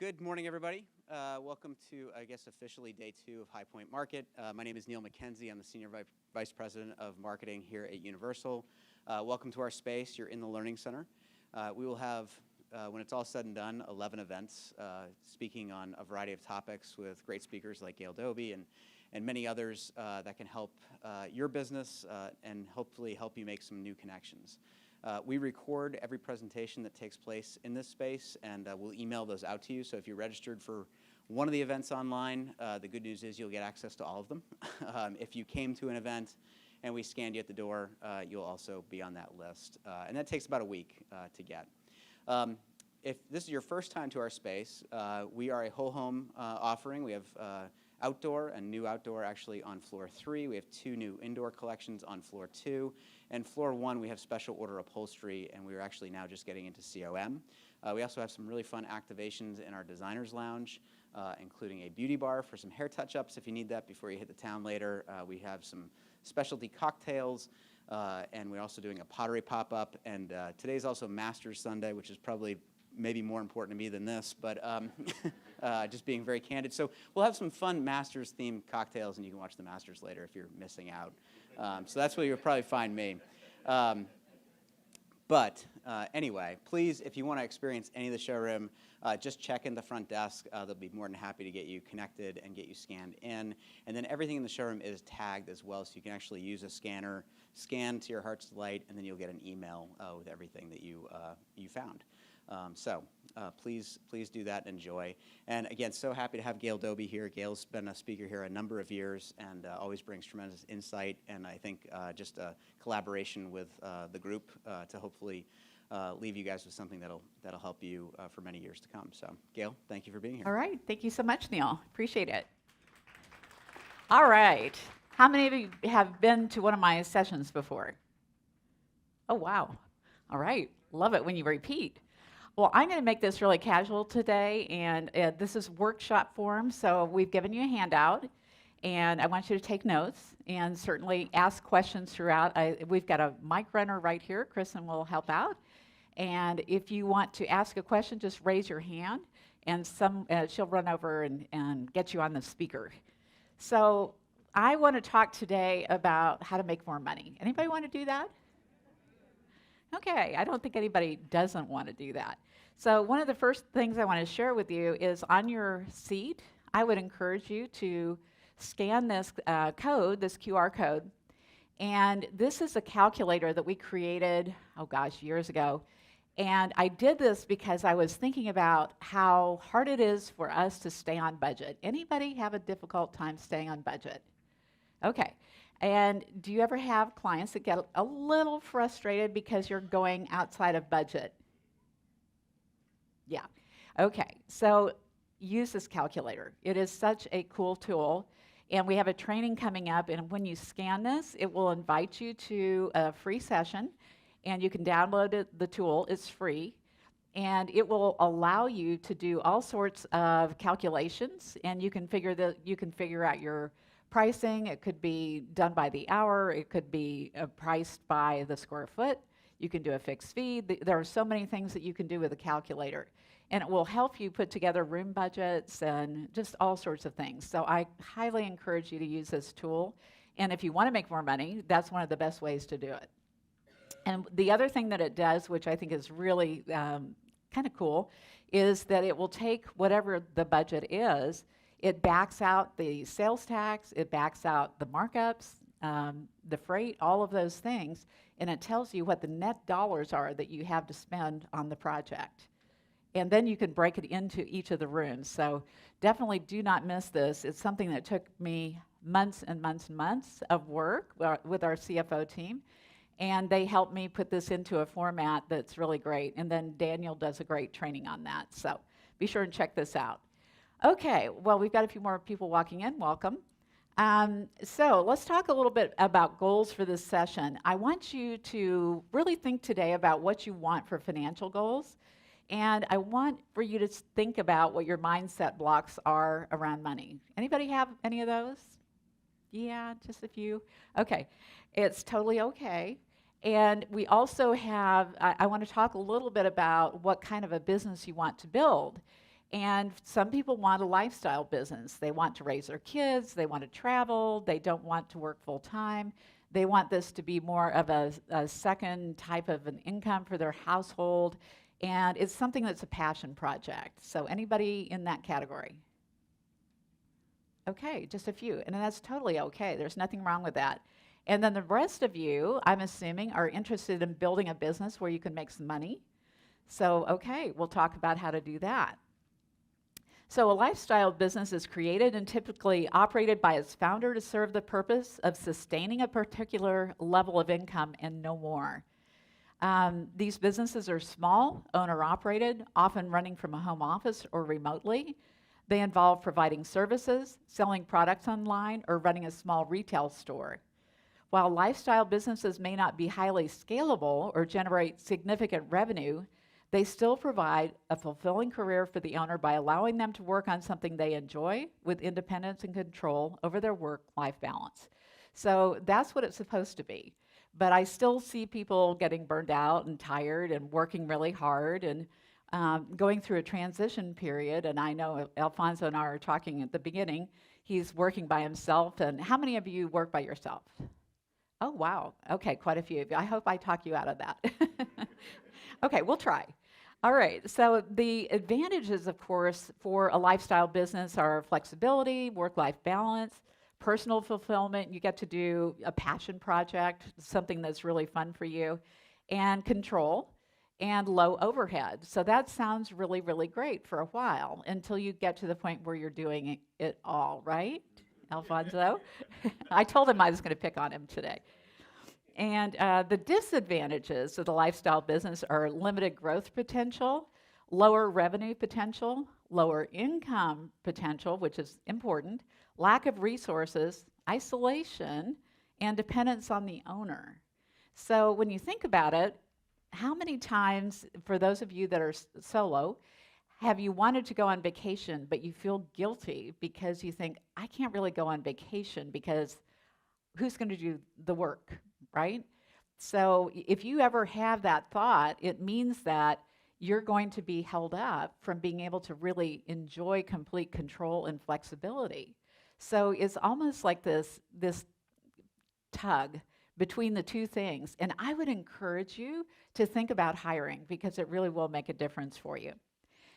Good morning, everybody. Welcome to, I guess, officially day 2 of High Point Market. My name is Neil McKenzie. I'm the Senior Vice President of Marketing here at Universal. Welcome to our space. You're in the Learning Center. We will have, when it's all said and done, 11 events speaking on a variety of topics with great speakers like Gail Doby and many others that can help your business and hopefully help you make some new connections. We record every presentation that takes place in this space, and we'll email those out to you. So if you're registered for one of the events online, the good news is you'll get access to all of them. If you came to an event and we scanned you at the door, you'll also be on that list. And that takes about a week to get. If this is your first time to our space, we are a whole home offering. We have outdoor and new outdoor actually on floor 3. We have 2 new indoor collections on floor 2. And floor 1, we have special order upholstery, and we're actually now just getting into COM. We also have some really fun activations in our designer's lounge, including a beauty bar for some hair touch-ups if you need that before you hit the town later. We have some specialty cocktails, and we're also doing a pottery pop-up. And today's also Masters Sunday, which is probably maybe more important to me than this, but just being very candid. So we'll have some fun Masters-themed cocktails, and you can watch the Masters later if you're missing out. So that's where you'll probably find me. But anyway, please, if you want to experience any of the showroom, just check in the front desk. They'll be more than happy to get you connected and get you scanned in. And then everything in the showroom is tagged as well, so you can actually use a scanner, scan to your heart's delight, and then you'll get an email with everything that you found. So please do that and enjoy. And again, so happy to have Gail Doby here. Gail's been a speaker here a number of years and always brings tremendous insight, and I think just a collaboration with the group to hopefully leave you guys with something that'll help you for many years to come. So Gail, thank you for being here. All right, thank you so much, Neil. Appreciate it. All right, how many of you have been to one of my sessions before? Oh, wow. All right, love it when you repeat. Well, I'm going to make this really casual today, and this is workshop form, so we've given you a handout, and I want you to take notes and certainly ask questions throughout. We've got a mic runner right here. Kristen will help out, and if you want to ask a question, just raise your hand, and she'll run over and get you on the speaker. So I want to talk today about how to make more money. Anybody want to do that? Okay, I don't think anybody doesn't want to do that. So one of the first things I want to share with you is on your seat, I would encourage you to scan this code, this QR code. And this is a calculator that we created, oh gosh, years ago. And I did this because I was thinking about how hard it is for us to stay on budget. Anybody have a difficult time staying on budget? Okay. And do you ever have clients that get a little frustrated because you're going outside of budget? Yeah. Okay. So use this calculator. It is such a cool tool. And we have a training coming up. And when you scan this, it will invite you to a free session. And you can download it, the tool. It's free. And it will allow you to do all sorts of calculations. And you can figure out your pricing. It could be done by the hour. It could be priced by the square foot. You can do a fixed fee. There are so many things that you can do with a calculator. And it will help you put together room budgets and just all sorts of things. So I highly encourage you to use this tool. And if you want to make more money, that's one of the best ways to do it. And the other thing that it does, which I think is really kind of cool, is that it will take whatever the budget is. It backs out the sales tax, it backs out the markups, the freight, all of those things, and it tells you what the net dollars are that you have to spend on the project. And then you can break it into each of the rooms. So definitely do not miss this. It's something that took me months and months and months of work with our CFO team, and they helped me put this into a format that's really great. And then Daniel does a great training on that. So be sure and check this out. Okay, well, we've got a few more people walking in. Welcome. So let's talk a little bit about goals for this session. I want you to really think today about what you want for financial goals. And I want for you to think about what your mindset blocks are around money. Anybody have any of those? Yeah, just a few. Okay, it's totally okay. And we also have, I want to talk a little bit about what kind of a business you want to build. And some people want a lifestyle business. They want to raise their kids, they want to travel, they don't want to work full time. They want this to be more of a second type of an income for their household. And it's something that's a passion project. So anybody in that category? Okay, just a few. And that's totally okay. There's nothing wrong with that. And then the rest of you, I'm assuming, are interested in building a business where you can make some money. So, okay, we'll talk about how to do that. So a lifestyle business is created and typically operated by its founder to serve the purpose of sustaining a particular level of income and no more. These businesses are small, owner-operated, often running from a home office or remotely. They involve providing services, selling products online, or running a small retail store. While lifestyle businesses may not be highly scalable or generate significant revenue, they still provide a fulfilling career for the owner by allowing them to work on something they enjoy with independence and control over their work-life balance. So that's what it's supposed to be. But I still see people getting burned out and tired and working really hard and going through a transition period. And I know Alfonso and I were talking at the beginning. He's working by himself. And how many of you work by yourself? Oh, wow. Okay, quite a few of you. I hope I talk you out of that. Okay, we'll try. All right, so the advantages, of course, for a lifestyle business are flexibility, work-life balance, personal fulfillment. You get to do a passion project, something that's really fun for you, and control, and low overhead. So that sounds really, really great for a while until you get to the point where you're doing it all, right, Alfonso? I told him I was going to pick on him today. And the disadvantages of the lifestyle business are limited growth potential, lower revenue potential, lower income potential, which is important, lack of resources, isolation, and dependence on the owner. So when you think about it, how many times, for those of you that are solo, have you wanted to go on vacation, but you feel guilty because you think, I can't really go on vacation because who's going to do the work? Right? So if you ever have that thought, it means that you're going to be held up from being able to really enjoy complete control and flexibility. So it's almost like this tug between the two things. And I would encourage you to think about hiring because it really will make a difference for you.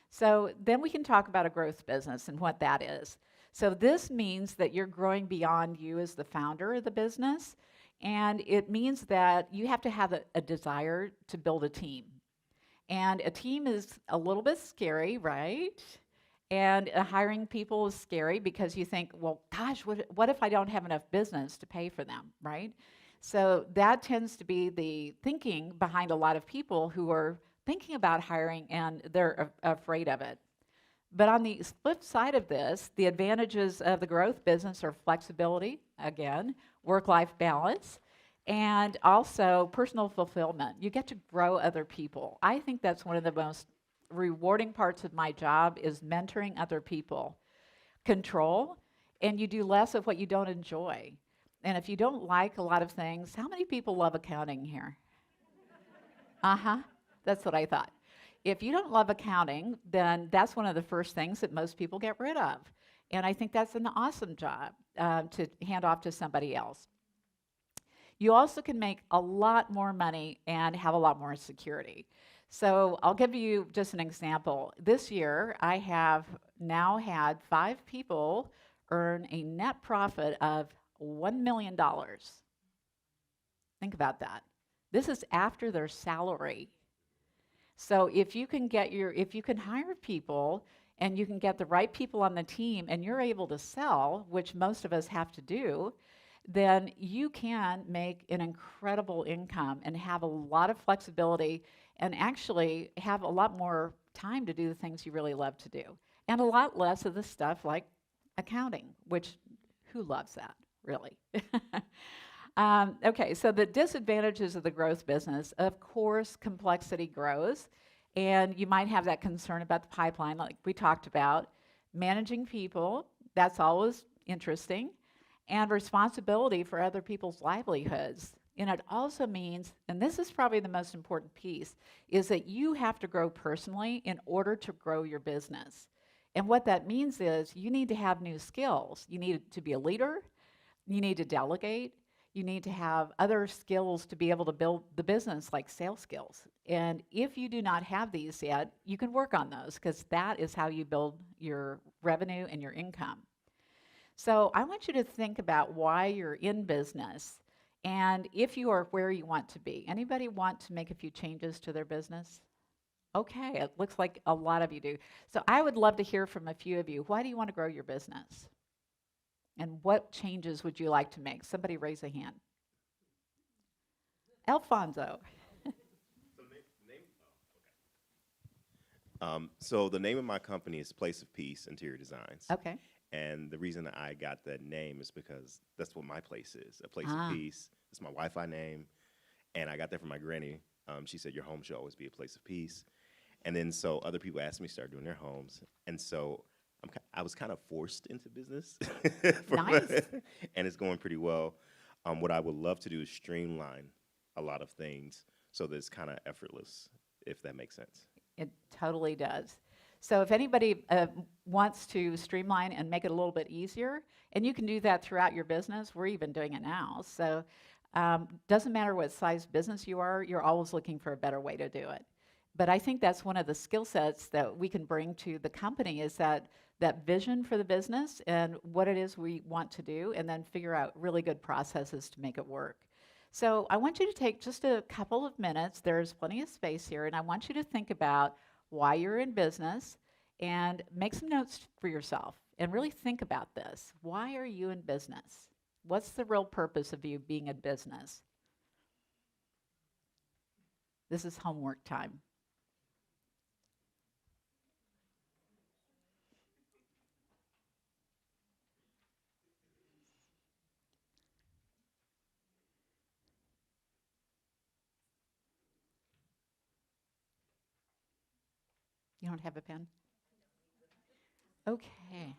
So then we can talk about a growth business and what that is. So this means that you're growing beyond you as the founder of the business. And it means that you have to have a desire to build a team. And a team is a little bit scary, right? And hiring people is scary because you think, well, gosh, what if I don't have enough business to pay for them, right? So that tends to be the thinking behind a lot of people who are thinking about hiring and they're afraid of it. But on the flip side of this, the advantages of the growth business are flexibility, again, work-life balance, and also personal fulfillment. You get to grow other people. I think that's one of the most rewarding parts of my job is mentoring other people. Control, and you do less of what you don't enjoy. And if you don't like a lot of things, how many people love accounting here? Uh-huh, that's what I thought. If you don't love accounting, then that's one of the first things that most people get rid of. And I think that's an awesome job to hand off to somebody else. You also can make a lot more money and have a lot more security. So I'll give you just an example. This year, I have now had 5 people earn a net profit of $1 million. Think about that. This is after their salary. So if you can hire people and you can get the right people on the team and you're able to sell, which most of us have to do, then you can make an incredible income and have a lot of flexibility and actually have a lot more time to do the things you really love to do. And a lot less of the stuff like accounting, which who loves that, really? Okay, so the disadvantages of the growth business, of course, complexity grows, and you might have that concern about the pipeline, like we talked about. Managing people, that's always interesting, and responsibility for other people's livelihoods. And it also means, and this is probably the most important piece, is that you have to grow personally in order to grow your business. And what that means is you need to have new skills. You need to be a leader, you need to delegate, you need to have other skills to be able to build the business, like sales skills. And if you do not have these yet, you can work on those because that is how you build your revenue and your income. So I want you to think about why you're in business and if you are where you want to be. Anybody want to make a few changes to their business? Okay, it looks like a lot of you do. So I would love to hear from a few of you. Why do you want to grow your business? And what changes would you like to make? Somebody raise a hand. Alfonso. So the name of my company is Place of Peace Interior Designs. Okay. And the reason I got that name is because that's what my place is, a place Ah. of peace. It's my Wi-Fi name. And I got that from my granny. She said, your home should always be a place of peace. And then so other people asked me to start doing their homes. And so I was kind of forced into business. Nice. And it's going pretty well. What I would love to do is streamline a lot of things so that it's kind of effortless, if that makes sense. It totally does. So if anybody wants to streamline and make it a little bit easier, and you can do that throughout your business, we're even doing it now. So doesn't matter what size business you are, you're always looking for a better way to do it. But I think that's one of the skill sets that we can bring to the company is that vision for the business and what it is we want to do, and then figure out really good processes to make it work. So I want you to take just a couple of minutes. There's plenty of space here, and I want you to think about why you're in business and make some notes for yourself and really think about this. Why are you in business? What's the real purpose of you being in business? This is homework time. You don't have a pen? Okay.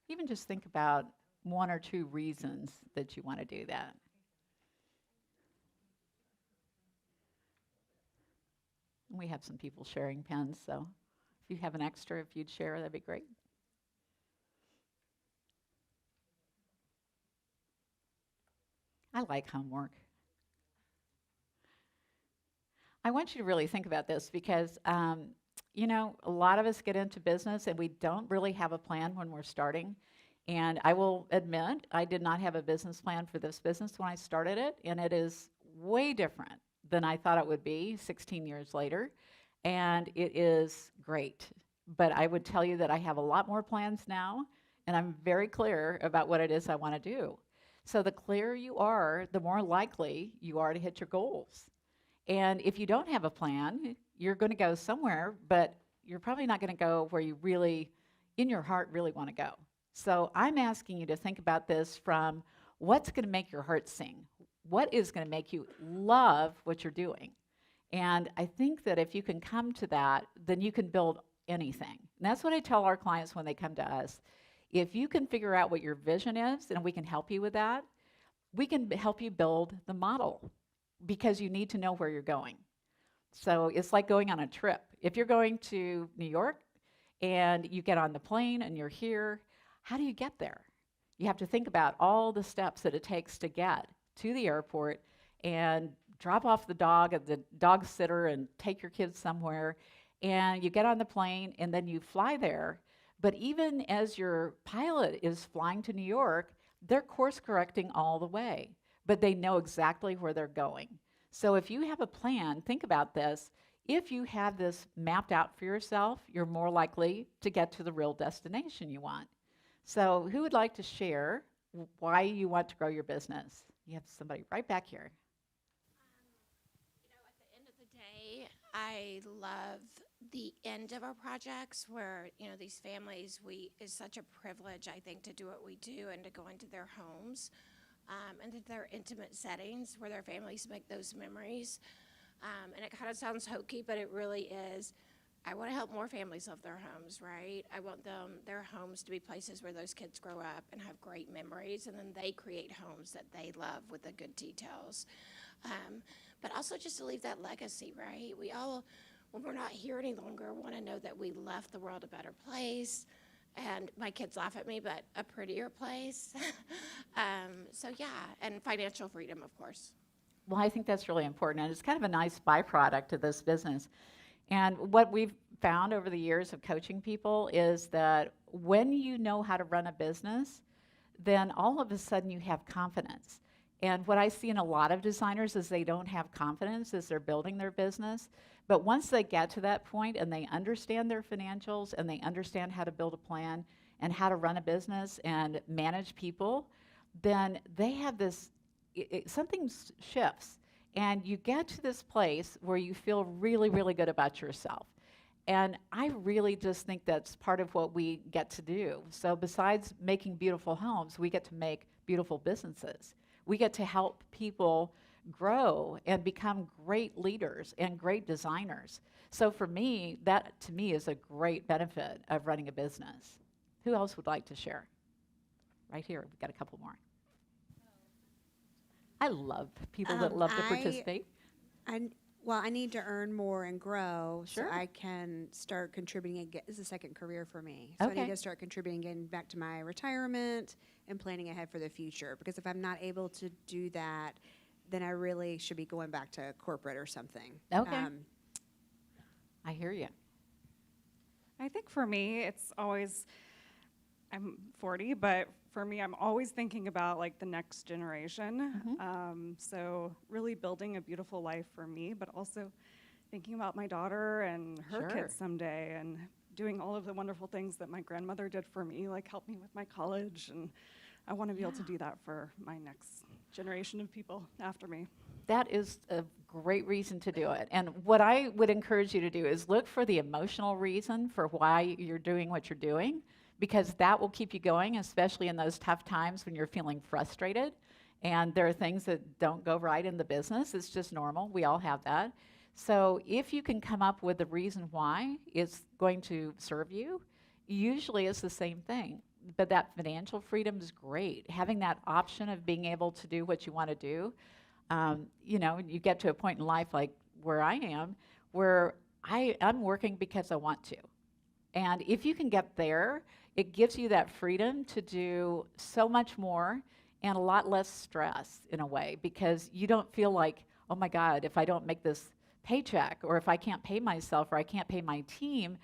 Even just think about one or two reasons that you want to do that. We have some people sharing pens, so if you have an extra, if you'd share, that'd be great. I like homework. I want you to really think about this because, a lot of us get into business and we don't really have a plan when we're starting. And I will admit, I did not have a business plan for this business when I started it, and it is way different than I thought it would be 16 years later. And it is great. But I would tell you that I have a lot more plans now, and I'm very clear about what it is I want to do. So the clearer you are, the more likely you are to hit your goals. And if you don't have a plan, you're going to go somewhere, but you're probably not going to go where you really, in your heart, really want to go. So I'm asking you to think about this from what's going to make your heart sing? What is going to make you love what you're doing? And I think that if you can come to that, then you can build anything. And that's what I tell our clients when they come to us. If you can figure out what your vision is, and we can help you with that, we can help you build the model because you need to know where you're going. So it's like going on a trip. If you're going to New York and you get on the plane and you're here, how do you get there? You have to think about all the steps that it takes to get to the airport and drop off the dog at the dog sitter and take your kids somewhere. And you get on the plane and then you fly there. But even as your pilot is flying to New York, they're course correcting all the way, but they know exactly where they're going. So if you have a plan, think about this. If you have this mapped out for yourself, you're more likely to get to the real destination you want. So who would like to share why you want to grow your business? You have somebody right back here. At the end of the day, I love the end of our projects where, these families, it's such a privilege, I think, to do what we do and to go into their homes and into their intimate settings where their families make those memories. And it kind of sounds hokey, but it really is. I want to help more families love their homes, right? I want their homes to be places where those kids grow up and have great memories, and then they create homes that they love with the good details. But also just to leave that legacy, right? when we're not here any longer, want to know that we left the world a better place. And my kids laugh at me, but a prettier place. So yeah, and financial freedom, of course. Well, I think that's really important, and it's kind of a nice byproduct of this business. And what we've found over the years of coaching people is that when you know how to run a business, then all of a sudden you have confidence. And what I see in a lot of designers is they don't have confidence as they're building their business. But once they get to that point and they understand their financials and they understand how to build a plan and how to run a business and manage people, then they have this, something shifts. And you get to this place where you feel really, really good about yourself. And I really just think that's part of what we get to do. So besides making beautiful homes, we get to make beautiful businesses. We get to help people grow and become great leaders and great designers. So for me, that to me is a great benefit of running a business. Who else would like to share? Right here, we've got a couple more. I love people that love to participate. Well, I need to earn more and grow Sure. so I can start contributing and this is a second career for me. So I Okay. need to start contributing getting back to my retirement and planning ahead for the future. Because if I'm not able to do that, then I really should be going back to corporate or something. Okay. I hear you. I think for me, it's always, I'm 40, but for me, I'm always thinking about like the next generation. So really building a beautiful life for me, but also thinking about my daughter and her Sure. kids someday and doing all of the wonderful things that my grandmother did for me, like help me with my college. And I want to be able to do that for my next generation of people after me. That is a great reason to do it. And what I would encourage you to do is look for the emotional reason for why you're doing what you're doing, because that will keep you going, especially in those tough times when you're feeling frustrated and there are things that don't go right in the business. It's just normal. We all have that. So if you can come up with the reason why it's going to serve you, usually it's the same thing. But that financial freedom is great. Having that option of being able to do what you want to do, you get to a point in life like where I am, where I'm working because I want to. And if you can get there, it gives you that freedom to do so much more and a lot less stress in a way, because you don't feel like, oh my God, if I don't make this paycheck, or if I can't pay myself, or I can't pay my team,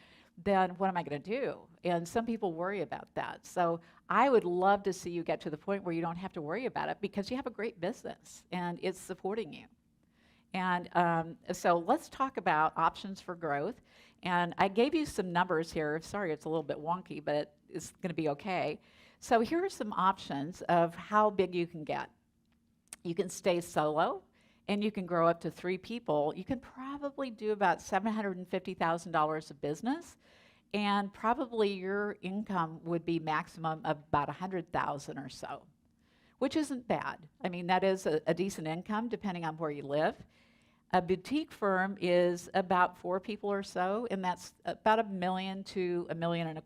then what am I going to do? And some people worry about that. So I would love to see you get to the point where you don't have to worry about it, because you have a great business and it's supporting you. And so let's talk about options for growth. And I gave you some numbers here. Sorry, it's a little bit wonky, but it's going to be okay. So here are some options of how big you can get. You can stay solo, and you can grow up to 3 people. You can probably do about $750,000 of business, and probably your income would be maximum of about $100,000 or so, which isn't bad. I mean, that is a decent income depending on where you live. A boutique firm is about 4 people or so, and that's about $1 million to $1.25 million.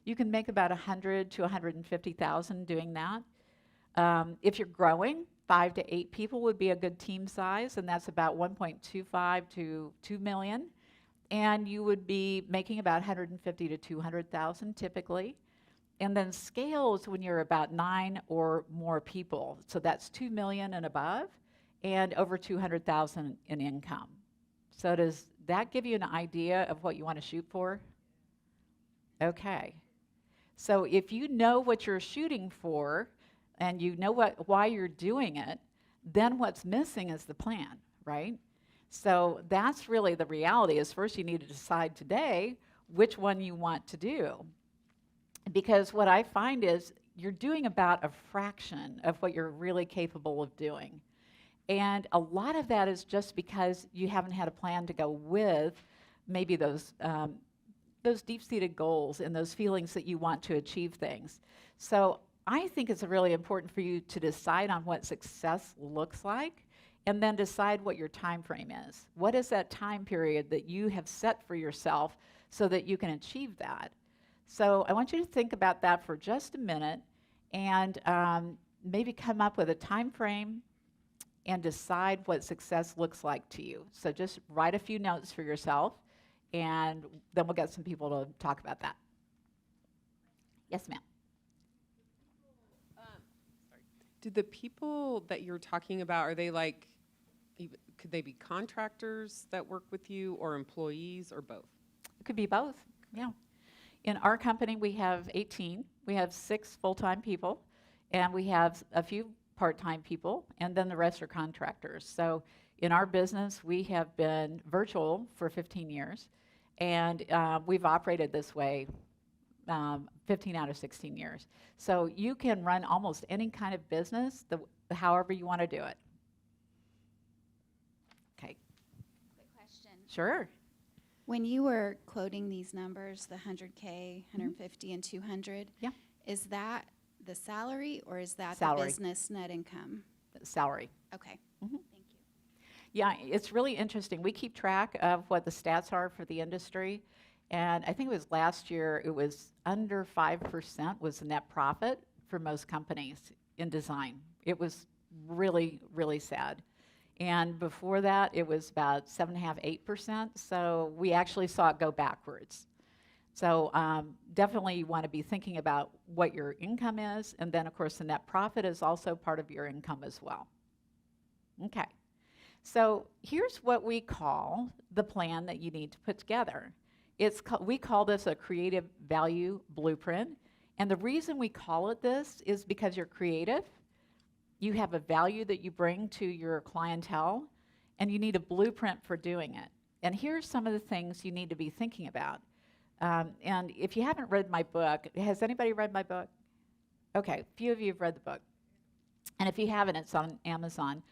You can make about $100,000 to $150,000 doing that. If you're growing, 5 to 8 people would be a good team size, and that's about 1.25 to 2 million. And you would be making about 150 to 200,000 typically. And then scales when you're about 9 or more people. So that's 2 million and above, and over 200,000 in income. So does that give you an idea of what you want to shoot for? Okay. So if you know what you're shooting for, and you know why you're doing it, then what's missing is the plan, right? So that's really the reality, is first you need to decide today which one you want to do. Because what I find is you're doing about a fraction of what you're really capable of doing. And a lot of that is just because you haven't had a plan to go with maybe those deep-seated goals and those feelings that you want to achieve things. So I think it's really important for you to decide on what success looks like, and then decide what your time frame is. What is that time period that you have set for yourself so that you can achieve that? So I want you to think about that for just a minute, and maybe come up with a time frame and decide what success looks like to you. So just write a few notes for yourself, and then we'll get some people to talk about that. Yes, ma'am. Do the people that you're talking about, are they like, could they be contractors that work with you or employees or both? It could be both, yeah. In our company, we have 18. We have 6 full-time people, and we have a few part-time people, and then the rest are contractors. So in our business, we have been virtual for 15 years, and we've operated this way 15 out of 16 years. So you can run almost any kind of business however you want to do it. Okay, Quick question. sure. When you were quoting these numbers, the 100K, 150, and 200, Yeah. is that the salary or is that Salary. the business net income? Salary. Okay. Mhm. Thank you. Yeah, it's really interesting. We keep track of what the stats are for the industry. And I think it was last year, it was under 5% was the net profit for most companies in design. It was really, really sad. And before that, it was about 7.5%, 8%. So we actually saw it go backwards. So definitely you want to be thinking about what your income is. And then, of course, the net profit is also part of your income as well. Okay. So here's what we call the plan that you need to put together. We call this a creative value blueprint. And the reason we call it this is because you're creative. You have a value that you bring to your clientele, and you need a blueprint for doing it. And here's some of the things you need to be thinking about. And if you haven't read my book, has anybody read my book? Okay, a few of you have read the book. And if you haven't, it's on Amazon.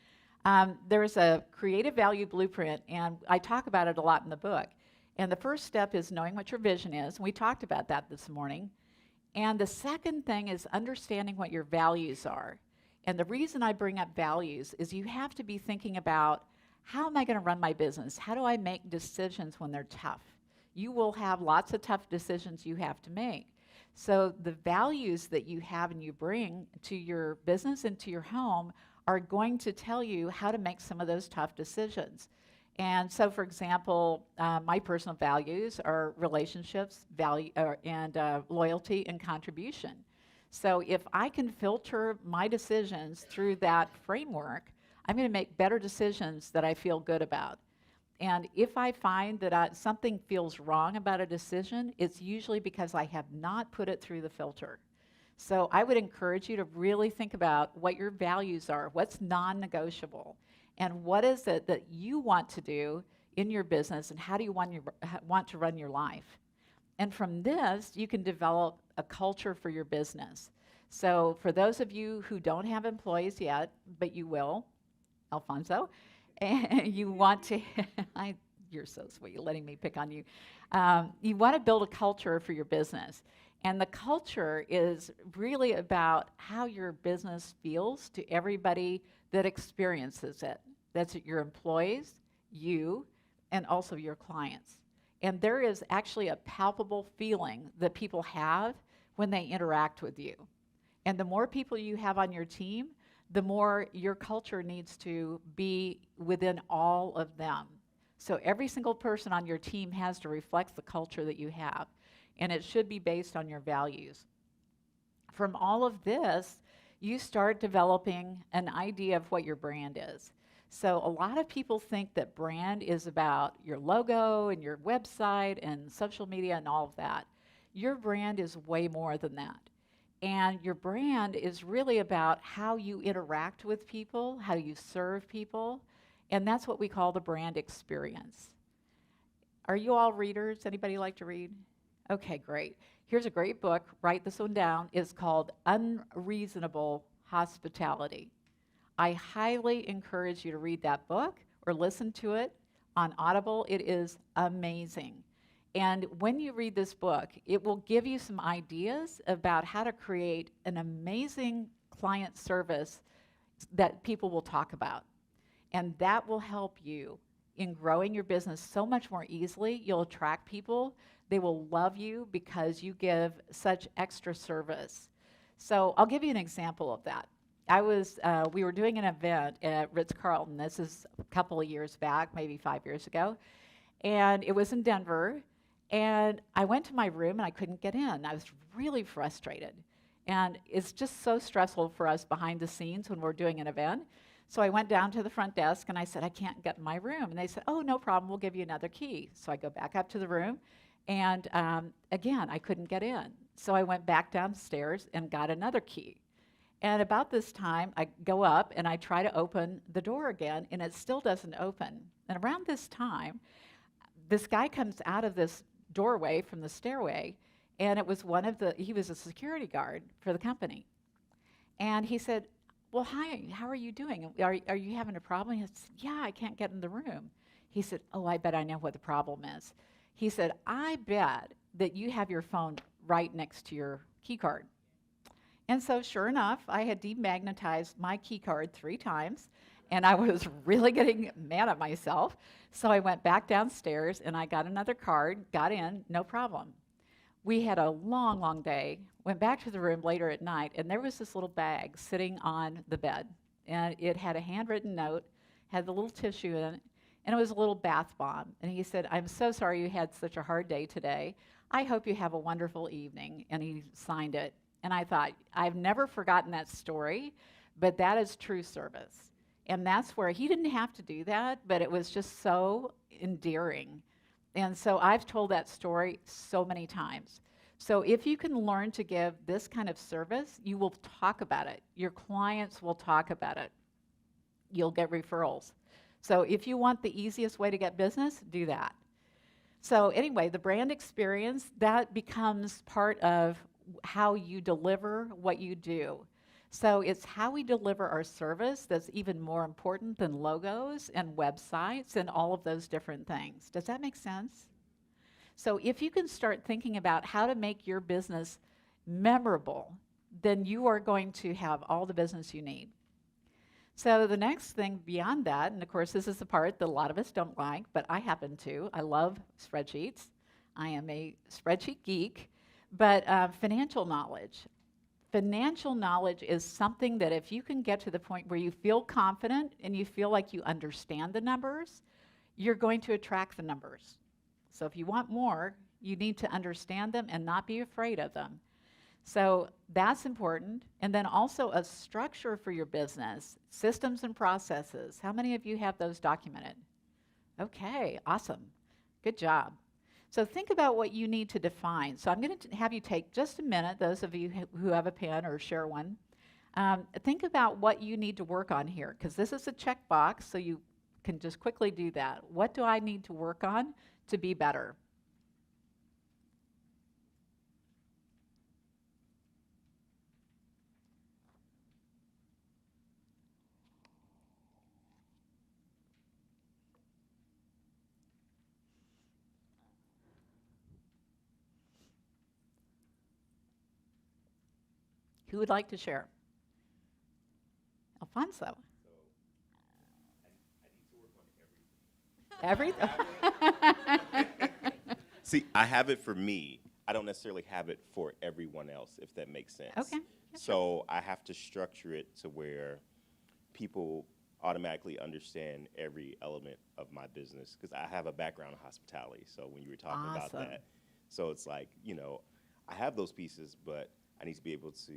There's a creative value blueprint, and I talk about it a lot in the book. And the first step is knowing what your vision is. We talked about that this morning. And the second thing is understanding what your values are. And the reason I bring up values is you have to be thinking about, how am I going to run my business? How do I make decisions when they're tough? You will have lots of tough decisions you have to make. So the values that you have and you bring to your business and to your home are going to tell you how to make some of those tough decisions. And so, for example, my personal values are relationships, loyalty, and contribution. So if I can filter my decisions through that framework, I'm going to make better decisions that I feel good about. And if I find that something feels wrong about a decision, it's usually because I have not put it through the filter. So I would encourage you to really think about what your values are, what's non-negotiable, and what is it that you want to do in your business, and how do you want to run your life. And from this, you can develop a culture for your business. So for those of you who don't have employees yet, but you will, Alfonso, and you want to, you're so sweet, letting me pick on you. You want to build a culture for your business. And the culture is really about how your business feels to everybody that experiences it. That's your employees, you, and also your clients. And there is actually a palpable feeling that people have when they interact with you. And the more people you have on your team, the more your culture needs to be within all of them. So every single person on your team has to reflect the culture that you have. And it should be based on your values. From all of this, you start developing an idea of what your brand is. So a lot of people think that brand is about your logo and your website and social media and all of that. Your brand is way more than that. And your brand is really about how you interact with people, how you serve people, and that's what we call the brand experience. Are you all readers? Anybody like to read? Okay, great. Here's a great book. Write this one down. It's called Unreasonable Hospitality. I highly encourage you to read that book or listen to it on Audible. It is amazing. And when you read this book, it will give you some ideas about how to create an amazing client service that people will talk about. And that will help you in growing your business so much more easily. You'll attract people. They will love you because you give such extra service. So I'll give you an example of that. We were doing an event at Ritz-Carlton. This is a couple of years back, maybe 5 years ago. And it was in Denver. And I went to my room and I couldn't get in. I was really frustrated. And it's just so stressful for us behind the scenes when we're doing an event. So I went down to the front desk and I said, I can't get in my room. And they said, oh, no problem, we'll give you another key. So I go back up to the room, and again, I couldn't get in. So I went back downstairs and got another key. And about this time, I go up and I try to open the door again, and it still doesn't open. And around this time, this guy comes out of this doorway from the stairway, and it was he was a security guard for the company. And he said, well, hi, how are you doing? Are you having a problem? I said, yeah, I can't get in the room. He said, oh, I bet I know what the problem is. He said, I bet that you have your phone right next to your key card. And so sure enough, I had demagnetized my key card 3 times, and I was really getting mad at myself. So I went back downstairs and I got another card, got in, no problem. We had a long, long day, went back to the room later at night, and there was this little bag sitting on the bed. And it had a handwritten note, had the little tissue in it, and it was a little bath bomb. And he said, I'm so sorry you had such a hard day today. I hope you have a wonderful evening. And he signed it. And I thought, I've never forgotten that story, but that is true service. And that's where he didn't have to do that, but it was just so endearing. And so I've told that story so many times. So if you can learn to give this kind of service, you will talk about it. Your clients will talk about it. You'll get referrals. So if you want the easiest way to get business, do that. So anyway, the brand experience, that becomes part of how you deliver what you do. So it's how we deliver our service that's even more important than logos and websites and all of those different things. Does that make sense? So if you can start thinking about how to make your business memorable, then you are going to have all the business you need. So the next thing beyond that, and of course this is the part that a lot of us don't like, but I happen to. I love spreadsheets. I am a spreadsheet geek, but financial knowledge. Financial knowledge is something that if you can get to the point where you feel confident and you feel like you understand the numbers, you're going to attract the numbers. So if you want more, you need to understand them and not be afraid of them. So that's important. And then also a structure for your business, systems and processes. How many of you have those documented? Okay, awesome. Good job. So think about what you need to define. So I'm going to have you take just a minute, those of you who have a pen or share one. Think about what you need to work on here, because this is a checkbox, so you can just quickly do that. What do I need to work on to be better? Who would like to share? Alfonso. Everything? See, I have it for me. I don't necessarily have it for everyone else, if that makes sense. Okay. So I have to structure it to where people automatically understand every element of my business, because I have a background in hospitality. So when you were talking about Awesome. that, so it's like, I have those pieces, but I need to be able to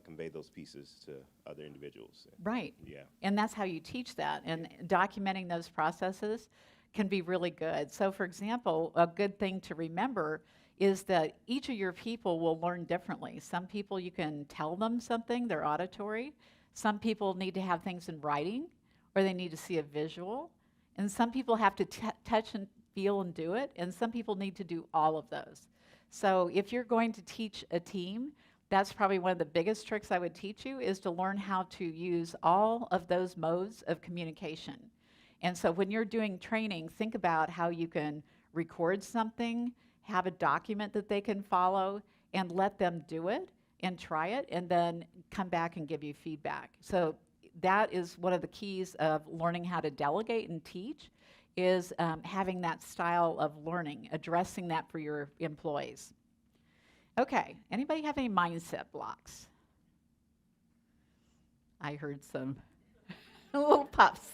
convey those pieces to other individuals. Right. Yeah. And that's how you teach that. And documenting those processes can be really good. So for example, a good thing to remember is that each of your people will learn differently. Some people you can tell them something, they're auditory. Some people need to have things in writing, or they need to see a visual. And some people have to touch and feel and do it, and some people need to do all of those. So if you're going to teach a team, that's probably one of the biggest tricks I would teach you, is to learn how to use all of those modes of communication. And so when you're doing training, think about how you can record something, have a document that they can follow, and let them do it and try it, and then come back and give you feedback. So that is one of the keys of learning how to delegate and teach, is having that style of learning, addressing that for your employees. Okay, anybody have any mindset blocks? I heard some little puffs.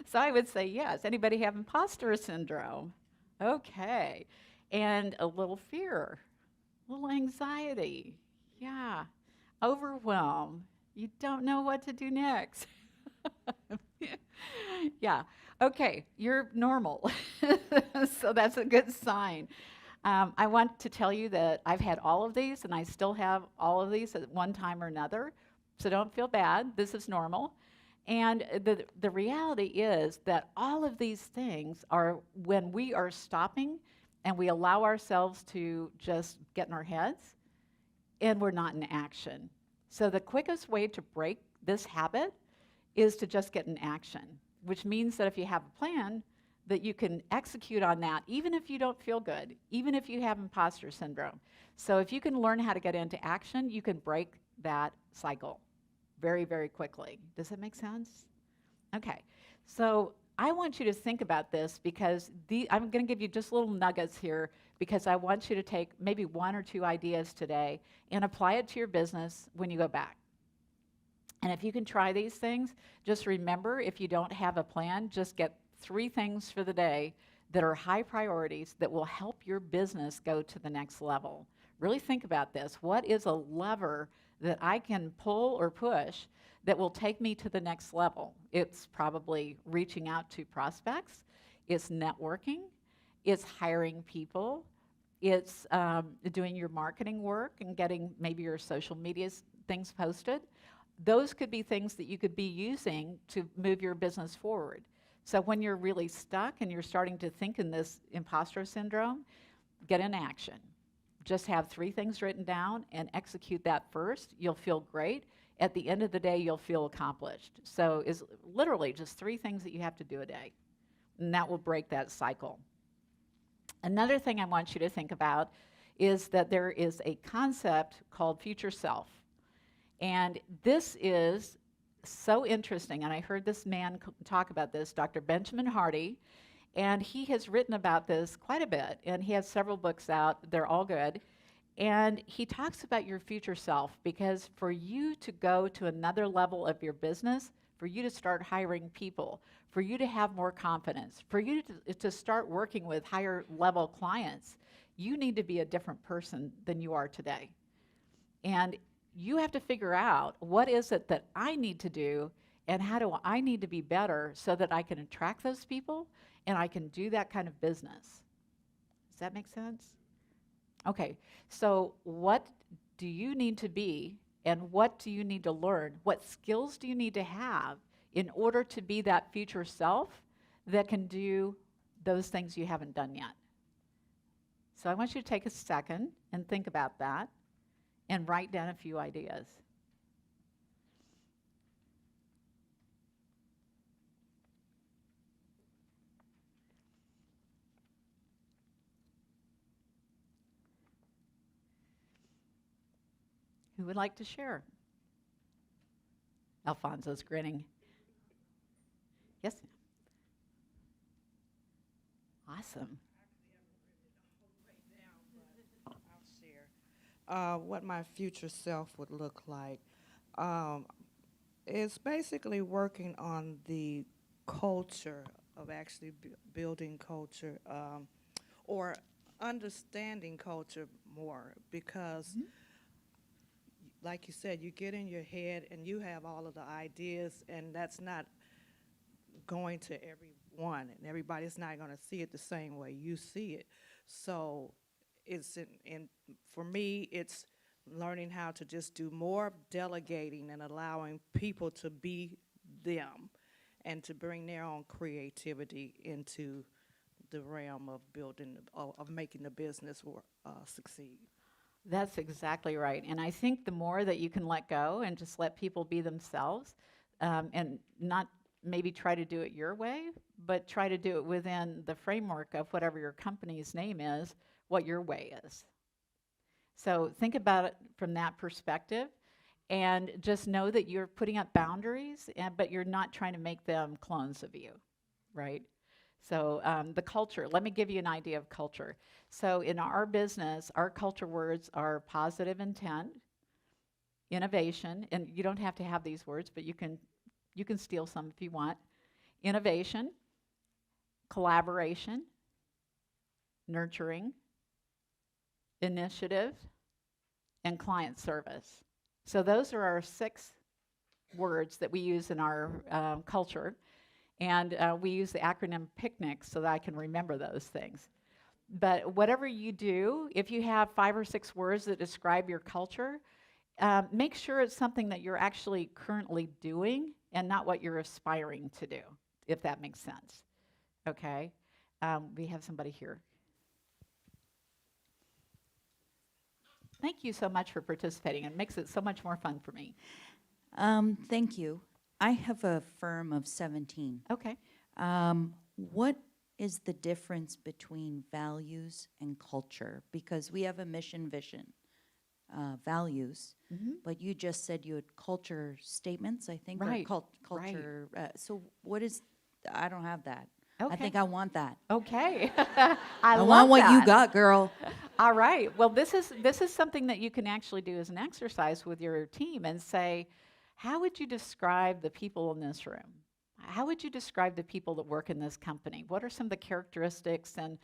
So I would say yes. Anybody have imposter syndrome? Okay. And a little fear, a little anxiety. Yeah. Overwhelm. You don't know what to do next. Yeah. Okay. You're normal. So that's a good sign. I want to tell you that I've had all of these, and I still have all of these at one time or another. So don't feel bad. This is normal. And the reality is that all of these things are when we are stopping and we allow ourselves to just get in our heads and we're not in action. So the quickest way to break this habit is to just get in action, which means that if you have a plan, that you can execute on that even if you don't feel good, even if you have imposter syndrome. So if you can learn how to get into action, you can break that cycle very, very quickly. Does that make sense? Okay. So I want you to think about this because I'm going to give you just little nuggets here because I want you to take maybe 1 or 2 ideas today and apply it to your business when you go back. And if you can try these things, just remember if you don't have a plan, just get 3 things for the day that are high priorities that will help your business go to the next level. Really think about this. What is a lever that I can pull or push that will take me to the next level? It's probably reaching out to prospects, it's networking, it's hiring people, it's doing your marketing work and getting maybe your social media things posted. Those could be things that you could be using to move your business forward. So when you're really stuck and you're starting to think in this imposter syndrome, get in action. Just have 3 things written down and execute that first. You'll feel great. At the end of the day, you'll feel accomplished. So it's literally just 3 things that you have to do a day, and that will break that cycle. Another thing I want you to think about is that there is a concept called future self. And this is so interesting, and I heard this man talk about this, Dr. Benjamin Hardy, and he has written about this quite a bit, and he has several books out. They're all good. And he talks about your future self because for you to go to another level of your business, for you to start hiring people, for you to have more confidence, for you to start working with higher level clients, you need to be a different person than you are today. And you have to figure out what is it that I need to do and how do I need to be better so that I can attract those people and I can do that kind of business. Does that make sense? Okay, so what do you need to be and what do you need to learn? What skills do you need to have in order to be that future self that can do those things you haven't done yet? So I want you to take a second and think about that and write down a few ideas. Who would like to share? Alfonso's grinning. Yes? Awesome. I'll share what my future self would look like. It's basically working on the culture of actually building culture or understanding culture more because like you said, you get in your head and you have all of the ideas and that's not going to everyone and everybody's not going to see it the same way you see it. So it's for me, it's learning how to just do more delegating and allowing people to be them and to bring their own creativity into the realm of building, of making the business succeed. That's exactly right. And I think the more that you can let go and just let people be themselves and not maybe try to do it your way, but try to do it within the framework of whatever your company's name is, what your way is. So think about it from that perspective and just know that you're putting up boundaries, but you're not trying to make them clones of you, right? So the culture, let me give you an idea of culture. So in our business, our culture words are positive intent, innovation, and you don't have to have these words, but you can steal some if you want. Innovation, collaboration, nurturing, initiative, and client service. So those are our 6 words that we use in our culture. And we use the acronym PICNIC so that I can remember those things. But whatever you do, if you have 5 or 6 words that describe your culture, make sure it's something that you're actually currently doing and not what you're aspiring to do, if that makes sense. Okay? We have somebody here. Thank you so much for participating. It makes it so much more fun for me. Thank you. I have a firm of 17. Okay. What is the difference between values and culture? Because we have a mission, vision, values, but you just said you had culture statements, I think, Right, or culture. So what is? I don't have that. Okay. I think I want that. Okay. I love want what that. you got, girl. All right. Well, this is something that you can actually do as an exercise with your team and say, how would you describe the people in this room? How would you describe the people that work in this company? What are some of the characteristics and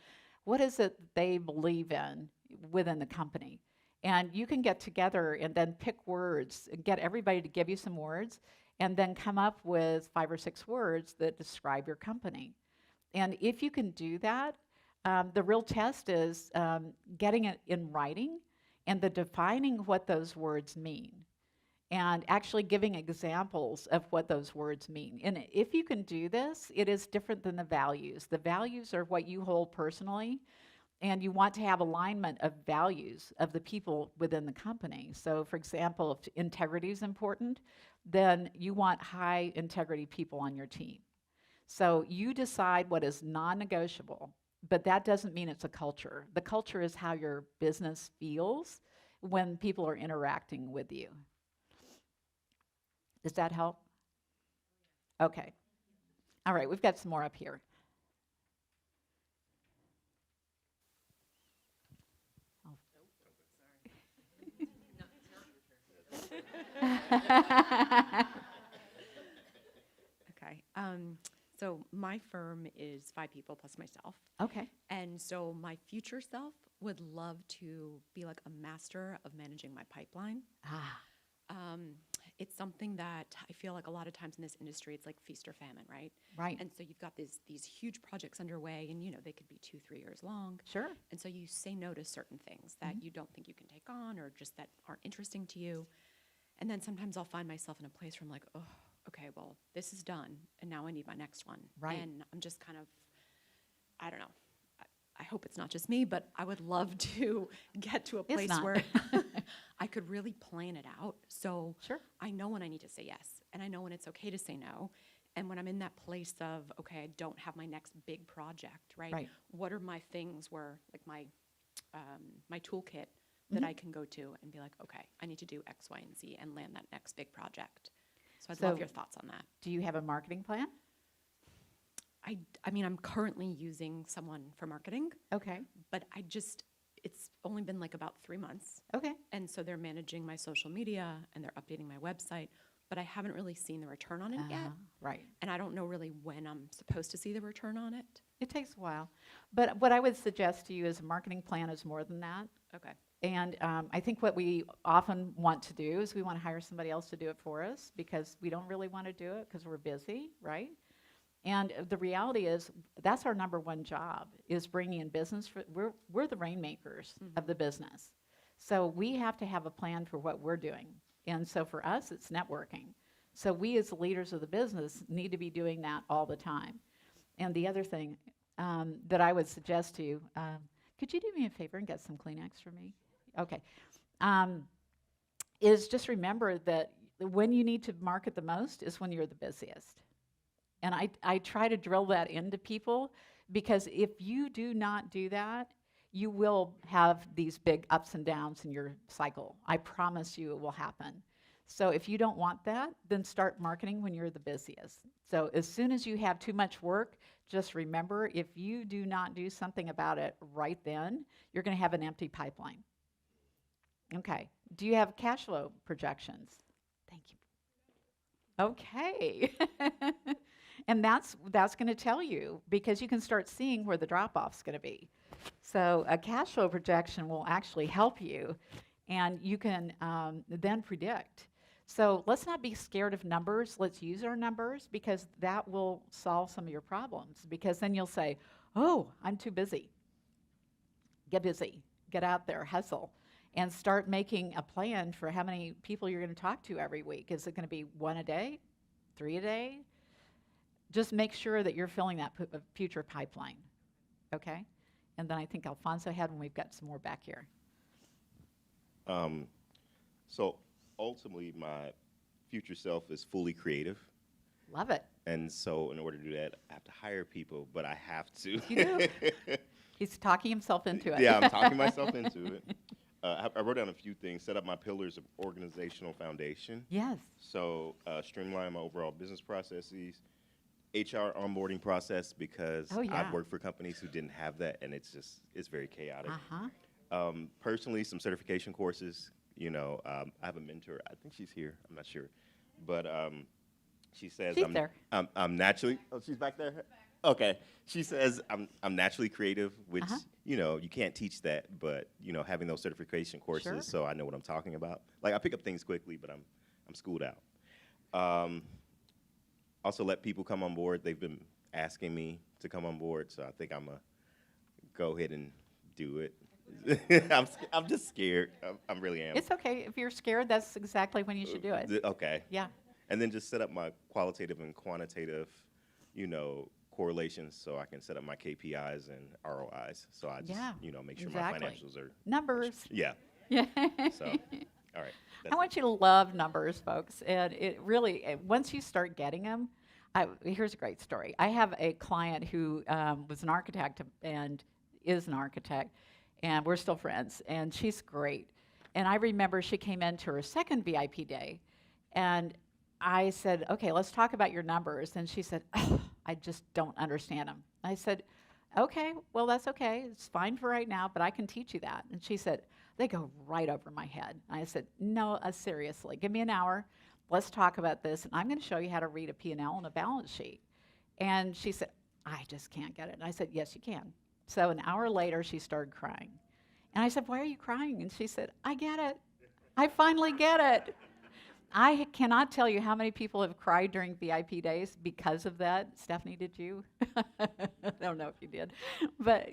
what is it they believe in within the company? And you can get together and then pick words, and get everybody to give you some words, and then come up with 5 or 6 words that describe your company. And if you can do that, the real test is getting it in writing and the defining what those words mean and actually giving examples of what those words mean. And if you can do this, it is different than the values. The values are what you hold personally, and you want to have alignment of values of the people within the company. So for example, if integrity is important, then you want high integrity people on your team. So you decide what is non-negotiable, but that doesn't mean it's a culture. The culture is how your business feels when people are interacting with you. Does that help? Okay. All right, we've got some more up here. Okay. So my firm is 5 people plus myself. Okay. And so my future self would love to be like a master of managing my pipeline. It's something that I feel like a lot of times in this industry, it's like feast or famine, right? Right. And so you've got these huge projects underway, and they could be 2-3 years long. Sure. And so you say no to certain things that you don't think you can take on, or just that aren't interesting to you. And then sometimes I'll find myself in a place where I'm like, oh, okay, well, this is done, and now I need my next one. Right. And I'm just kind of, I don't know. I hope it's not just me, but I would love to get to a It's place not. where I could really plan it out. So Sure. I know when I need to say yes, and I know when it's okay to say no. And when I'm in that place of, okay, I don't have my next big project, right? Right. What are my things where, like my toolkit that I can go to and be like, okay, I need to do X, Y, and Z and land that next big project. So I'd love So- your thoughts on that. Do you have a marketing plan? I mean, I'm currently using someone for marketing, Okay. but it's only been like about 3 months. Okay. And so they're managing my social media and they're updating my website, but I haven't really seen the return on it yet. Right. And I don't know really when I'm supposed to see the return on it. It takes a while. But what I would suggest to you is a marketing plan is more than that. Okay. And I think what we often want to do is we want to hire somebody else to do it for us because we don't really want to do it because we're busy, right? And the reality is that's our number one job is bringing in business. We're the rainmakers of the business. So we have to have a plan for what we're doing. And so for us, it's networking. So we as the leaders of the business need to be doing that all the time. And the other thing that I would suggest to you, could you do me a favor and get some Kleenex for me? Okay. Is just remember that when you need to market the most is when you're the busiest. And I try to drill that into people because if you do not do that, you will have these big ups and downs in your cycle. I promise you it will happen. So if you don't want that, then start marketing when you're the busiest. So as soon as you have too much work, just remember if you do not do something about it right then, you're going to have an empty pipeline. Okay. Do you have cash flow projections? Thank you. Okay. And that's going to tell you, because you can start seeing where the drop-off's going to be. So a cash flow projection will actually help you, and you can then predict. So let's not be scared of numbers. Let's use our numbers, because that will solve some of your problems. Because then you'll say, oh, I'm too busy. Get busy. Get out there. Hustle. And start making a plan for how many people you're going to talk to every week. Is it going to be 1 a day? 3 a day? Just make sure that you're filling that future pipeline. Okay? And then I think Alfonso had one. We've got some more back here. So ultimately, my future self is fully creative. Love it. And so in order to do that, I have to hire people, but I have to. You do. He's talking himself into it. Yeah, I'm talking myself into it. I wrote down a few things, set up my pillars of organizational foundation. Yes. So streamline my overall business processes, HR onboarding process, because Oh, yeah. I've worked for companies who didn't have that, and it's very chaotic. Uh-huh. Personally, some certification courses. I have a mentor. I think she's here. I'm not sure, but she says She's there. I'm naturally. Oh, she's back there. Okay. She says I'm naturally creative, which you can't teach that, but having those certification courses, Sure. so I know what I'm talking about. Like I pick up things quickly, but I'm schooled out. Also, let people come on board. They've been asking me to come on board, so I think I'm gonna go ahead and do it. I'm just scared. I really am. It's okay. If you're scared, that's exactly when you should do it. Okay. Yeah. And then just set up my qualitative and quantitative, correlations, so I can set up my KPIs and ROIs. So I just, Yeah, make sure exactly. my financials are. Numbers. Yeah. Yeah. So, all right. I want you to love numbers, folks. And it really, once you start getting them, here's a great story. I have a client who was an architect and is an architect, and we're still friends, and she's great. And I remember she came into her second VIP day, and I said, okay, let's talk about your numbers. And she said, oh, I just don't understand them. I said, okay, well, that's okay. It's fine for right now, but I can teach you that. And she said, they go right over my head. And I said, no, seriously, give me an hour. Let's talk about this. And I'm going to show you how to read a P&L and a balance sheet. And she said, I just can't get it. And I said, yes, you can. So an hour later, she started crying. And I said, why are you crying? And she said, I get it. I finally get it. I cannot tell you how many people have cried during VIP days because of that. Stephanie, did you? I don't know if you did. But,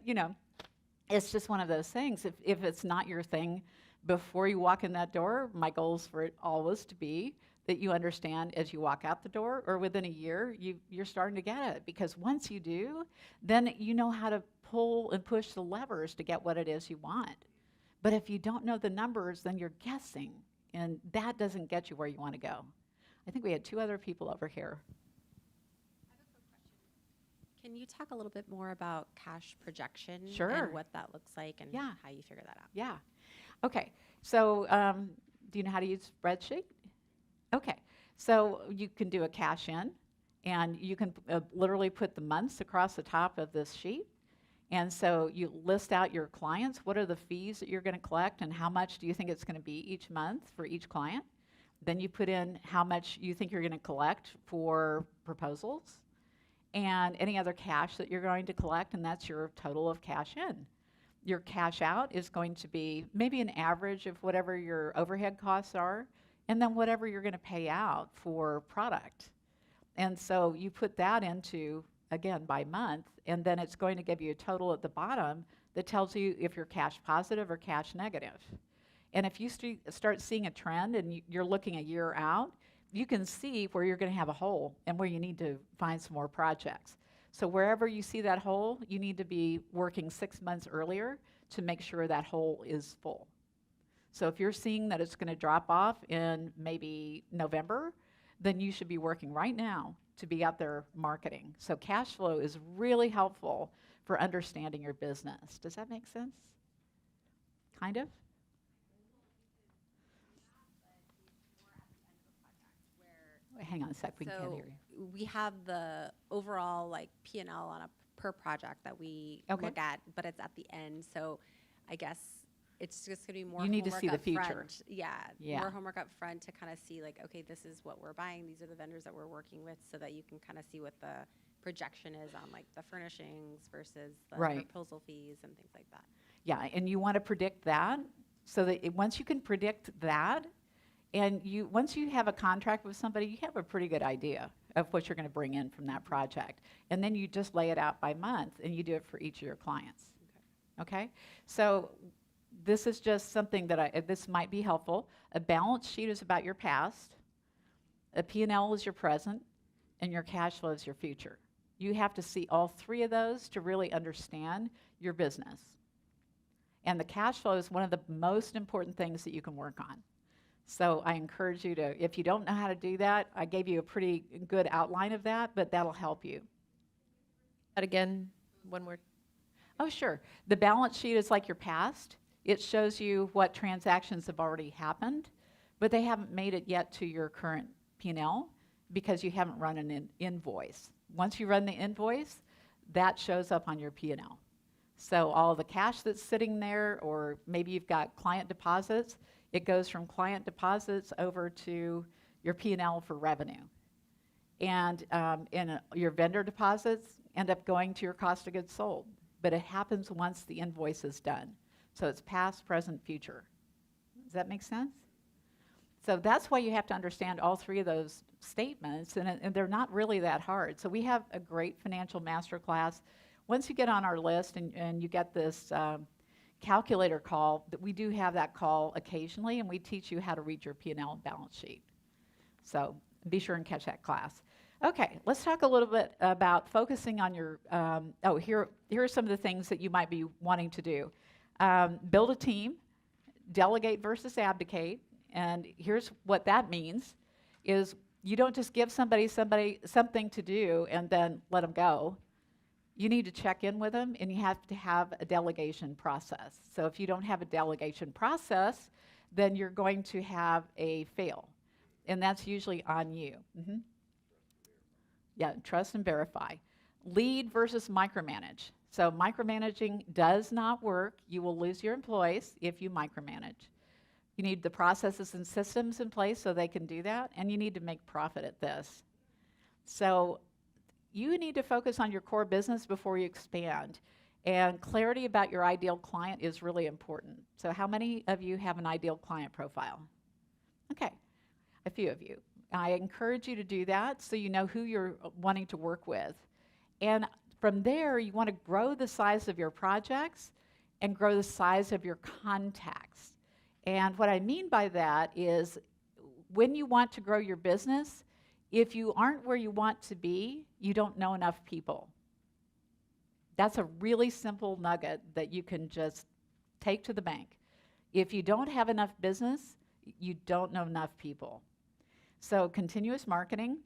it's just one of those things. If it's not your thing, before you walk in that door, my goal is for it always to be that you understand as you walk out the door, or within a year, you're starting to get it. Because once you do, then you know how to pull and push the levers to get what it is you want. But if you don't know the numbers, then you're guessing. And that doesn't get you where you want to go. I think we had 2 other people over here. Can you talk a little bit more about cash projection Sure. and what that looks like and Yeah. how you figure that out? Yeah. Okay. So do you know how to use spreadsheet? Okay. So you can do a cash in, and you can literally put the months across the top of this sheet. And so you list out your clients. What are the fees that you're going to collect, and how much do you think it's going to be each month for each client? Then you put in how much you think you're going to collect for proposals and any other cash that you're going to collect, and that's your total of cash in. Your cash out is going to be maybe an average of whatever your overhead costs are, and then whatever you're going to pay out for product. And so you put that into, again, by month, and then it's going to give you a total at the bottom that tells you if you're cash positive or cash negative. And if you start seeing a trend and you're looking a year out, you can see where you're going to have a hole and where you need to find some more projects. So wherever you see that hole, you need to be working 6 months earlier to make sure that hole is full. So if you're seeing that it's going to drop off in maybe November, then you should be working right now to be out there marketing. So cash flow is really helpful for understanding your business. Does that make sense? Kind of? Hang on a sec, we can't hear you. We have the overall P&L on a per project that we Okay. look at, but it's at the end. So I guess it's just gonna be more You need to homework see the up future. front. Yeah, Yeah. more homework up front to kind of see like, okay, this is what we're buying. These are the vendors that we're working with, so that you can kind of see what the projection is on like the furnishings versus the Right. proposal fees and things like that. Yeah, and you want to predict that so that once you can predict that, and once you have a contract with somebody, you have a pretty good idea of what you're going to bring in from that project. And then you just lay it out by month, and you do it for each of your clients. Okay? So this is just something that this might be helpful. A balance sheet is about your past, a P&L is your present, and your cash flow is your future. You have to see all three of those to really understand your business. And the cash flow is one of the most important things that you can work on. So I encourage you to, if you don't know how to do that, I gave you a pretty good outline of that, but that'll help you. That again, one word. Oh, sure. The balance sheet is like your past. It shows you what transactions have already happened, but they haven't made it yet to your current P&L because you haven't run an invoice. Once you run the invoice, that shows up on your P&L. So all the cash that's sitting there, or maybe you've got client deposits, it goes from client deposits over to your P&L for revenue. And your vendor deposits end up going to your cost of goods sold. But it happens once the invoice is done. So it's past, present, future. Does that make sense? So that's why you have to understand all three of those statements, and they're not really that hard. So we have a great financial masterclass. Once you get on our list and you get this calculator call, that we do have that call occasionally, and we teach you how to read your P&L and balance sheet. So be sure and catch that class. Okay, let's talk a little bit about focusing on your, here are some of the things that you might be wanting to do. Build a team, delegate versus abdicate, and here's what that means, is you don't just give somebody something to do and then let them go. You need to check in with them, and you have to have a delegation process. So if you don't have a delegation process, then you're going to have a fail, and that's usually on you. Mm-hmm. Yeah, trust and verify. Lead versus micromanage. So micromanaging does not work. You will lose your employees if you micromanage. You need the processes and systems in place so they can do that, and you need to make profit at this. So you need to focus on your core business before you expand. And clarity about your ideal client is really important. So how many of you have an ideal client profile? Okay, a few of you. I encourage you to do that so you know who you're wanting to work with. And from there, you want to grow the size of your projects and grow the size of your contacts. And what I mean by that is when you want to grow your business, if you aren't where you want to be, you don't know enough people. That's a really simple nugget that you can just take to the bank. If you don't have enough business, you don't know enough people. So continuous marketing,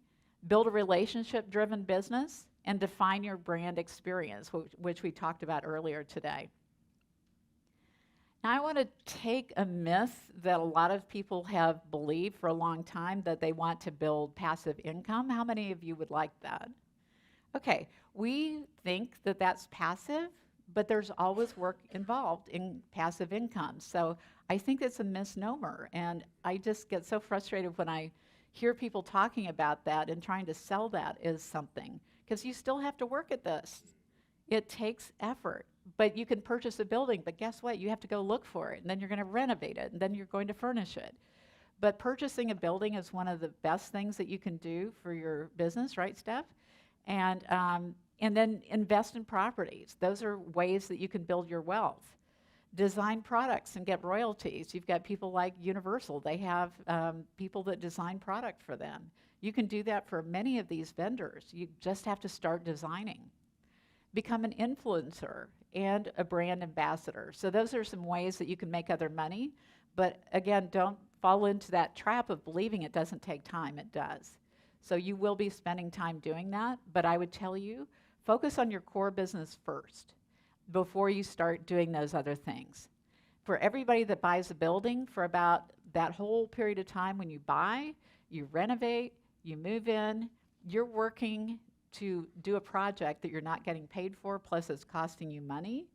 build a relationship-driven business, and define your brand experience, which we talked about earlier today. Now I want to take a myth that a lot of people have believed for a long time, that they want to build passive income. How many of you would like that? Okay, we think that that's passive, but there's always work involved in passive income. So I think it's a misnomer, and I just get so frustrated when I hear people talking about that and trying to sell that as something, because you still have to work at this. It takes effort, but you can purchase a building, but guess what? You have to go look for it, and then you're going to renovate it, and then you're going to furnish it. But purchasing a building is one of the best things that you can do for your business, right, Steph? And then invest in properties. Those are ways that you can build your wealth. Design products and get royalties. You've got people like Universal. They have people that design product for them. You can do that for many of these vendors. You just have to start designing. Become an influencer and a brand ambassador. So those are some ways that you can make other money. But again, don't fall into that trap of believing it doesn't take time. It does. So you will be spending time doing that. But I would tell you, focus on your core business first before you start doing those other things. For everybody that buys a building, for about that whole period of time when you buy, you renovate, you move in, you're working to do a project that you're not getting paid for, plus it's costing you money.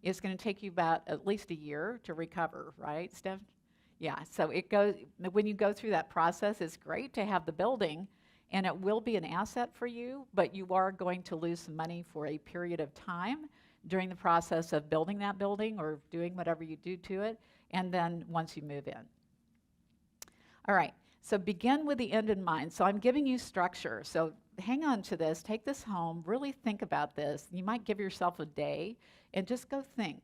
It's going to take you about at least a year to recover, right, Steph? Yeah, so it goes, when you go through that process, it's great to have the building, and it will be an asset for you, but you are going to lose some money for a period of time during the process of building that building or doing whatever you do to it, and then once you move in. All right, so begin with the end in mind. So I'm giving you structure. So hang on to this, take this home, really think about this. You might give yourself a day and just go think.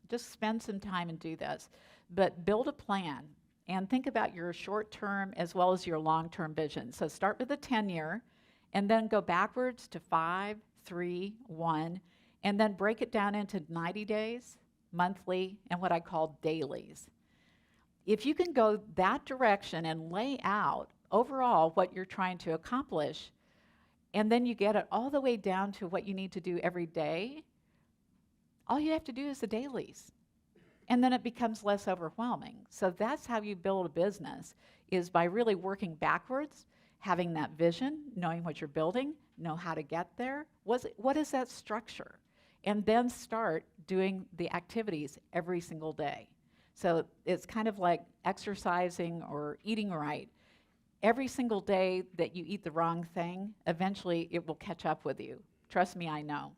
Just spend some time and do this. But build a plan and think about your short-term as well as your long-term vision. So start with a 10-year and then go backwards to 5, 3, 1, and then break it down into 90 days, monthly, and what I call dailies. If you can go that direction and lay out overall what you're trying to accomplish, and then you get it all the way down to what you need to do every day, all you have to do is the dailies. And then it becomes less overwhelming. So that's how you build a business, is by really working backwards, having that vision, knowing what you're building, know how to get there. What is that structure? And then start doing the activities every single day. So it's kind of like exercising or eating right. Every single day that you eat the wrong thing, eventually it will catch up with you. Trust me, I know.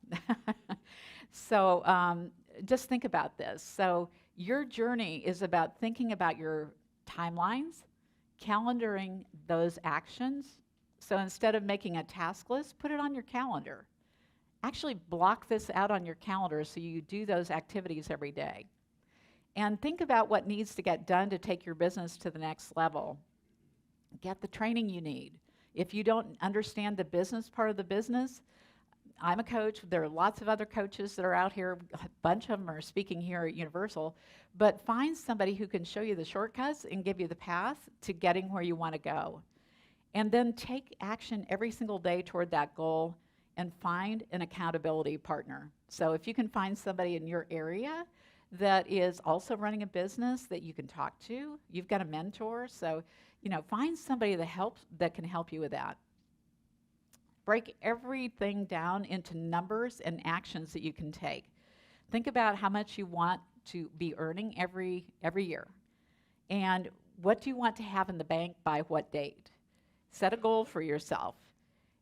So just think about this. So your journey is about thinking about your timelines, calendaring those actions. So instead of making a task list, put it on your calendar. Actually block this out on your calendar so you do those activities every day. And think about what needs to get done to take your business to the next level. Get the training you need. If you don't understand the business part of the business, I'm a coach. There are lots of other coaches that are out here. A bunch of them are speaking here at Universal. But find somebody who can show you the shortcuts and give you the path to getting where you want to go. And then take action every single day toward that goal and find an accountability partner. So if you can find somebody in your area that is also running a business that you can talk to, you've got a mentor. So, find somebody that can help you with that. Break everything down into numbers and actions that you can take. Think about how much you want to be earning every year. And what do you want to have in the bank by what date? Set a goal for yourself.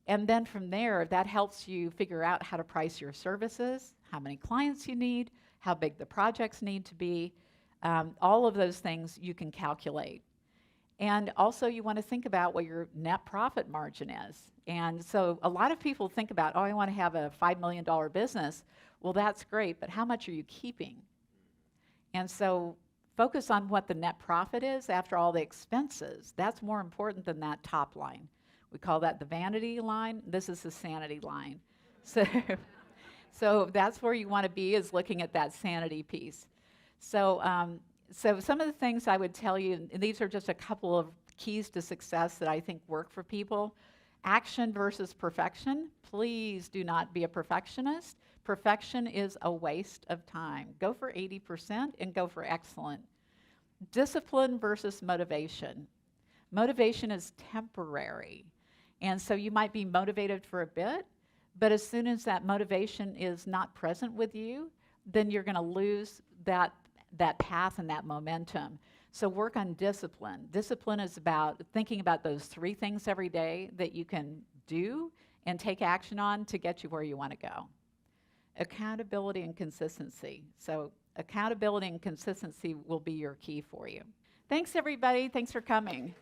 And then from there, that helps you figure out how to price your services, how many clients you need, how big the projects need to be. All of those things you can calculate. And also you want to think about what your net profit margin is. And so a lot of people think about, I want to have a $5 million business. Well, that's great, but how much are you keeping? And so focus on what the net profit is after all the expenses. That's more important than that top line. We call that the vanity line. This is the sanity line. So that's where you want to be, is looking at that sanity piece. So some of the things I would tell you, and these are just a couple of keys to success that I think work for people. Action versus perfection. Please do not be a perfectionist. Perfection is a waste of time. Go for 80% and go for excellent. Discipline versus motivation. Motivation is temporary. And so you might be motivated for a bit, but as soon as that motivation is not present with you, then you're going to lose that path and that momentum. So work on discipline. Discipline is about thinking about those 3 things every day that you can do and take action on to get you where you want to go. Accountability and consistency. So accountability and consistency will be your key for you. Thanks, everybody. Thanks for coming.